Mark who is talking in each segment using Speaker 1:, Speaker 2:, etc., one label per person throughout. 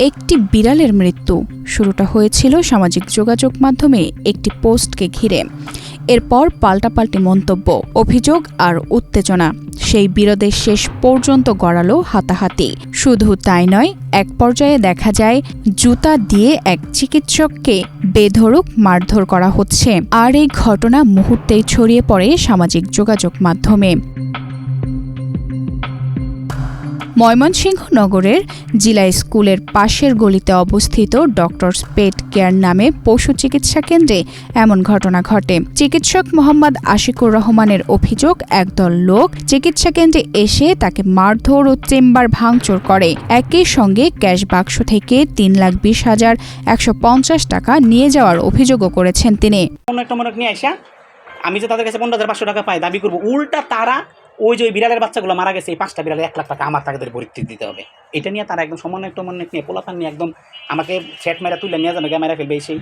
Speaker 1: একটি বিড়ালের মৃত্যু শুরুটা হয়েছিল সামাজিক যোগাযোগ মাধ্যমে একটি পোস্টকে ঘিরে। এরপর পাল্টাপাল্টি মন্তব্য, অভিযোগ আর উত্তেজনা। সেই বিরোধের শেষ পর্যন্ত গড়ালো হাতাহাতি। শুধু তাই নয়, এক পর্যায়ে দেখা যায় জুতা দিয়ে এক চিকিৎসককে বেধড়ক মারধর করা হচ্ছে। আর এই ঘটনা মুহূর্তেই ছড়িয়ে পড়ে সামাজিক যোগাযোগ মাধ্যমে। ময়মনসিংহ নগরের জিলা স্কুলের পাশের গলিতে অবস্থিত ডক্টরস পেট কেয়ার নামে পশু চিকিৎসা কেন্দ্রে এমন ঘটনা ঘটে। চিকিৎসক মোহাম্মদ আশিকুর রহমানের অভিযোগ, একদল লোক চিকিৎসা কেন্দ্রে এসে তাকে মারধর ও চেম্বার ভাঙচুর করে। একই সঙ্গে ক্যাশ বাক্স থেকে ৩,২০,১৫০ টাকা নিয়ে যাওয়ার অভিযোগও করেছেন তিনি।
Speaker 2: আমি যে তাদের কাছে 15,500 টাকা পাই দাবি করবো, উল্টা তারা ওই যে বিড়ালের বাচ্চাগুলো মারা গেছে, এই 5টা বিড়ালে 1 লাখ টাকা আমার তাদের ভর্তি দিতে হবে। এটা নিয়ে তারা একদম সমন্বয় নিয়ে পোলাপান নিয়ে একদম আমাকে সেট মেরা তুলে নিয়ে যাবে, মেরা ফেলবে। সেই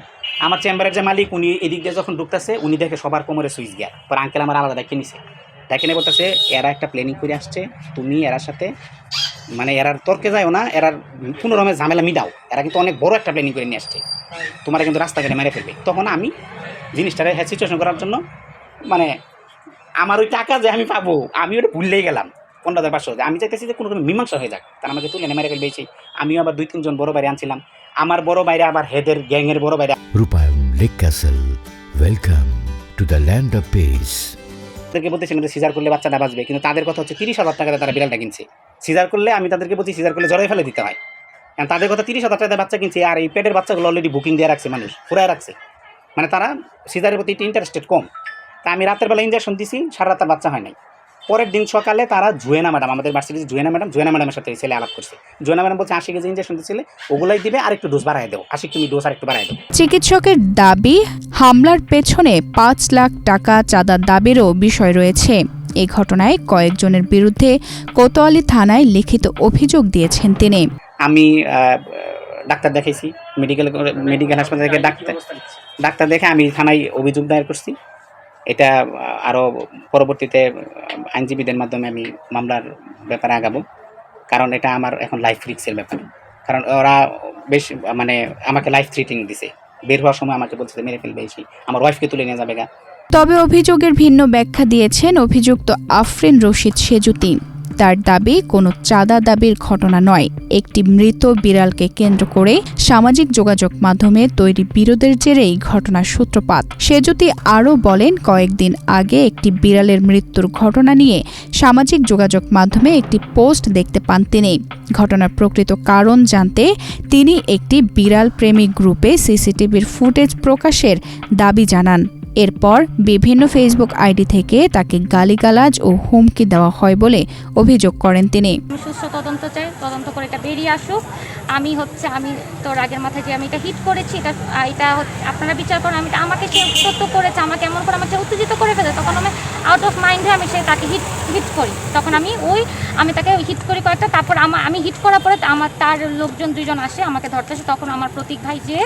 Speaker 2: আমার চেম্বারের যে মালিক, উনি এদিক দিয়ে যখন ঢুকতেছে, উনি দেখে সবার কোমরে সুইচ গিয়ার। পর আঙ্কেল আমার আলাদা দেখে নিছে, দেখে নিয়ে বলতেছে এরা একটা প্ল্যানিং করে আসছে, তুমি এরার সাথে মানে এরার তর্কে যাও না, এরার কোনো রকমের ঝামেলা মিটাও, এরা কিন্তু অনেক বড় একটা প্ল্যানিং করে নিয়ে আসছে, তোমার কিন্তু রাস্তাঘাটে মেরে ফেলবে। তখন আমি জিনিসটারে সিচুয়েশন করার জন্য মানে আমার ওই টাকা যে আমি পাবো, আমি ওটা ভুললেই গেলাম 15,500। আমি চাইতেছি যে কোনো মীমাংসা হয়ে যাক, তারা আমাকে তুলে মেরে ফেলবেছি। আমিও আবার 2-3 জন বড় বাইরে আনছিলাম, আমার বড় বাইরে আবার হেদের গ্যাংয়ের বড় বাইরে।
Speaker 3: রূপায়ণ lake castle, welcome to the land of piece.
Speaker 2: তাদেরকে বলতেছিলাম যে সিজার করলে বাচ্চাটা বাঁচবে, কিন্তু তাদের কথা হচ্ছে 30,000 টাকাতে তারা বিড়ালটা কিনছে। সিজার করলে আমি তাদেরকে বলছি সিজার করলে জড়াই ফেলে দিতে হয়, কারণ তাদের কথা 30,000 টাকাতে বাচ্চা কিনছে। আর এই পেটের বাচ্চাগুলো অলরেডি বুকিং দিয়ে রাখছে, মানুষ ফুরায় রাখছে, মানে তারা সিজারের প্রতি ইন্টারেস্টেড কম। তা আমি রাতের বেলা ইঞ্জেকশন দিছি, সারা রাত বাচ্চা হয় নাই। পরের দিন সকালে তারা জুয়েনা ম্যাডাম, আমাদের ভার্সিটির জুয়েনা ম্যাডামের সাথে ছেলে আলাপ করছে। জুয়েনা ম্যাডাম বলছে 80 কেজি ইঞ্জেকশন দিচ্ছিলে, ওগুলাই দিবে, আর একটু ডোজ বাড়ায় দেও, 80 তুমি ডোজ আর একটু বাড়ায় দেও।
Speaker 1: চিকিৎসকের দাবি, হামলার পেছনে 5 লাখ টাকা চাঁদার দাবিরও বিষয় রয়েছে। এই ঘটনায় কয়েকজনের বিরুদ্ধে কোতোয়ালি থানায় লিখিত অভিযোগ দিয়েছেন তিনি।
Speaker 2: আমি ডাক্তার দেখাইছি, মেডিকেল হাসপাতাল থেকে ডাক্তার দেখে আমি থানায় অভিযোগ দায়ের করছি। এটা আরও পরবর্তীতে আইনজীবীদের মাধ্যমে আমি মামলার ব্যাপারে আগাবো, কারণ এটা আমার এখন লাইফ রিস্কের ব্যাপার। কারণ ওরা বেশ মানে আমাকে লাইফ থ্রেটিং দিছে, বের হওয়ার সময় আমাকে বলছে মেরে ফেলবে, এসে আমার ওয়াইফকে তুলে নিয়ে যাবে গা।
Speaker 1: তবে অভিযোগের ভিন্ন ব্যাখ্যা দিয়েছেন অভিযুক্ত আফরিন রশিদ সেজুতি। তার দাবি কোনো চাঁদা দাবির ঘটনা নয়, একটি মৃত বিড়ালকে কেন্দ্র করে সামাজিক যোগাযোগ মাধ্যমে তৈরি বিরোধের জেরেই ঘটনার সূত্রপাত। সেজুতি আরও বলেন, কয়েকদিন আগে একটি বিড়ালের মৃত্যুর ঘটনা নিয়ে সামাজিক যোগাযোগ মাধ্যমে একটি পোস্ট দেখতে পান তিনি। ঘটনার প্রকৃত কারণ জানতে তিনি একটি বিড়াল প্রেমী গ্রুপে সিসিটিভির ফুটেজ প্রকাশের দাবি জানান। এরপর বিভিন্ন ফেসবুক আইডি থেকে তাকে গালিগালাজ ও হুমকি দেওয়া হয় বলে অভিযোগ করেন তিনি।
Speaker 4: সুষ্ঠু তদন্ত চাই, তদন্ত করে এটা বেরিয়ে আসুক। আমি তো রাগের মাথায় যে আমি এটা হিট করেছি, এটা আপনারা বিচার করেন। আমাকে সে উত্তপ্ত করেছে, আমাকে এমন করে আমাকে উত্তেজিত করে ফেলে, তখন আমি আউট অফ মাইন্ডে আমি তাকে হিট করি। তখন আমি তাকে হিট করি কয়েকটা, তারপর আমি হিট করার পরে তার লোকজন 2 জন আসে আমাকে ধরতে আসে। তখন আমার প্রতীক ভাই যে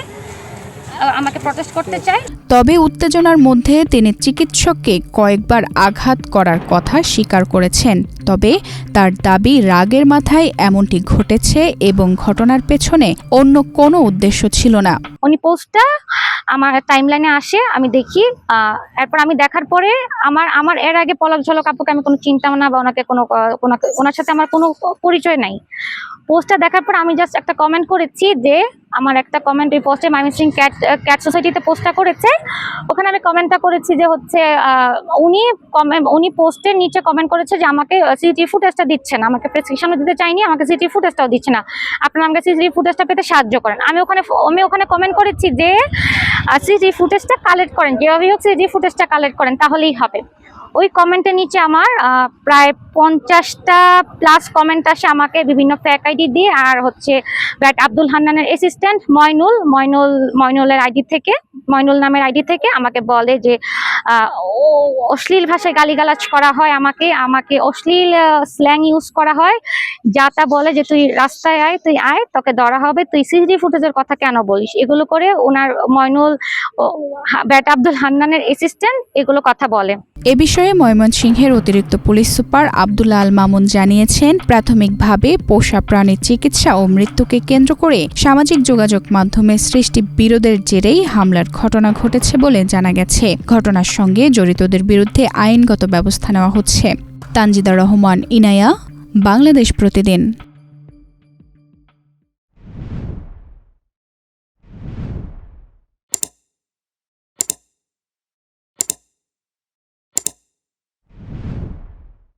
Speaker 4: আমাকে প্রটেস্ট করতে চায়।
Speaker 1: তবে উত্তেজনার মধ্যে তিনি চিকিৎসককে কয়েকবার আঘাত করার কথা স্বীকার করেছেন। তবে তার দাবি রাগের মাথায় এমনটি ঘটেছে এবং ঘটনার পেছনে অন্য কোনো উদ্দেশ্য ছিল না।
Speaker 4: উনি পোস্টটা আমার টাইমলাইনে আসে, আমি দেখি। এরপর আমি দেখার পরে আমার এর আগে পলক ঝলক আপুকে আমি কোনো চিন্তা না বা ওনার সাথে আমার কোনো পরিচয় নাই। পোস্টটা দেখার পর আমি জাস্ট একটা কমেন্ট করেছি, যে আমার একটা কমেন্ট ওই পোস্টে ময়মনসিংহ ক্যাট সোসাইটিতে পোস্টটা করেছে, ওখানে আমি কমেন্টটা করেছি যে হচ্ছে উনি পোস্টের নিচে কমেন্ট করেছে যে আমাকে সিসিটিভি ফুটেজটা দিচ্ছে না, আমাকে প্রেসক্রিপশনও দিতে চাইনি, আমাকে সিসিটিভি ফুটেজটাও দিচ্ছে না, আপনারা আমাকে সিসিটিভি ফুটেজটা পেতে সাহায্য করেন। আমি ওখানে কমেন্ট করেছি যে সিসিটিভি ফুটেজটা কালেক্ট করেন, যেভাবেই হোক সিসিটিভি ফুটেজটা কালেক্ট করেন, তাহলেই হবে। ওই কমেন্টের নিচে আমার প্রায় 50টা প্লাস কমেন্ট আসে আমাকে বিভিন্ন ফেক আইডি দিয়ে, আর হচ্ছে ব্যাট আব্দুল হান্নানের অ্যাসিস্ট্যান্ট ময়নুলের আইডি থেকে, ময়নুল নামের আইডি থেকে আমাকে বলে যে অশ্লীল ভাষায় গালিগালাজ করা হয়, আমাকে অশ্লীল স্ল্যাং ইউজ করা হয়, যা তা বলে যে তুই রাস্তায় আয়, তুই আয়, তোকে ধরা হবে, তুই সিসিটিভি ফুটেজের কথা কেন বলিস, এগুলো করে ওনার ময়নুল ব্যাট আব্দুল হান্নানের অ্যাসিস্ট্যান্ট এগুলো কথা বলে।
Speaker 1: এ বিষয়ে ময়মনসিংহের অতিরিক্ত পুলিশ সুপার আব্দুল্লাহ আল মামুন জানিয়েছেন, প্রাথমিকভাবে পোষা প্রাণীর চিকিৎসা ও মৃত্যুকে কেন্দ্র করে সামাজিক যোগাযোগ মাধ্যমে সৃষ্টি বিরোধের জেরেই হামলার ঘটনা ঘটেছে বলে জানা গেছে। ঘটনার সঙ্গে জড়িতদের বিরুদ্ধে আইনগত ব্যবস্থা নেওয়া হচ্ছে। তানজিদা রহমান, ইনায়া, বাংলাদেশ প্রতিদিন।